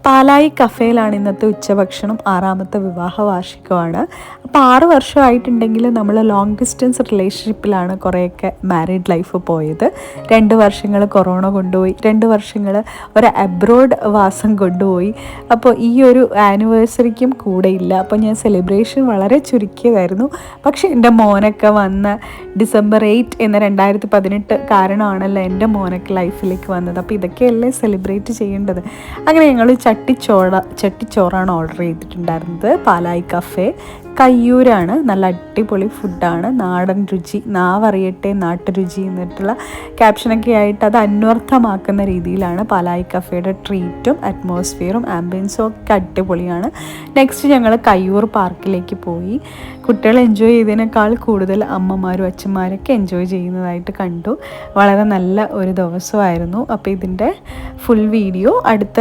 പാലായി കഫേയിലാണ് ഇന്നത്തെ ഉച്ചഭക്ഷണം. 6ാമത്തെ വിവാഹ വാർഷികമാണ്. അപ്പോൾ 6 വർഷമായിട്ടുണ്ടെങ്കിൽ നമ്മൾ ലോങ് ഡിസ്റ്റൻസ് റിലേഷൻഷിപ്പിലാണ് കുറേയൊക്കെ മാരീഡ് ലൈഫ് പോയത്. 2 വർഷങ്ങൾ കൊറോണ കൊണ്ടുപോയി, 2 വർഷങ്ങൾ ഒരു അബ്രോഡ് വാസം കൊണ്ടുപോയി. അപ്പോൾ ഈ ഒരു ആനിവേഴ്സറിക്കും കൂടെ ഇല്ല. അപ്പോൾ ഞാൻ സെലിബ്രേഷൻ വളരെ ചുരുക്കിയതായിരുന്നു. പക്ഷേ എൻ്റെ മോനൊക്കെ വന്ന് ഡിസംബർ 8 എന്ന 2018 കാരണമാണല്ലോ എൻ്റെ മോനൊക്കെ ലൈഫിലേക്ക് വന്നത്. അപ്പോൾ ഇതൊക്കെയല്ലേ സെലിബ്രേറ്റ് ചെയ്യേണ്ടത്. അങ്ങനെ ഞങ്ങൾ ചട്ടിച്ചോറാണ് ഓർഡർ ചെയ്തിട്ടുണ്ടായിരുന്നത്. പാലായി കഫേ കയ്യൂരാണ്. നല്ല അടിപൊളി ഫുഡാണ്, നാടൻ രുചി, നാവറിയട്ടെ നാട്ടുരുചി എന്നിട്ടുള്ള ക്യാപ്ഷനൊക്കെ ആയിട്ട് അത് അന്വർത്ഥമാക്കുന്ന രീതിയിലാണ് പാലായി കഫേയുടെ ട്രീറ്റും അറ്റ്മോസ്ഫിയറും ആംബിയൻസും ഒക്കെ അടിപൊളിയാണ്. നെക്സ്റ്റ് ഞങ്ങൾ കയ്യൂർ പാർക്കിലേക്ക് പോയി. കുട്ടികൾ എൻജോയ് ചെയ്തതിനേക്കാൾ കൂടുതൽ അമ്മമാരും അച്ഛന്മാരൊക്കെ എൻജോയ് ചെയ്യുന്നതായിട്ട് കണ്ടു. വളരെ നല്ല ഒരു ദിവസമായിരുന്നു. അപ്പോൾ ഇതിൻ്റെ ഫുൾ വീഡിയോ അടുത്ത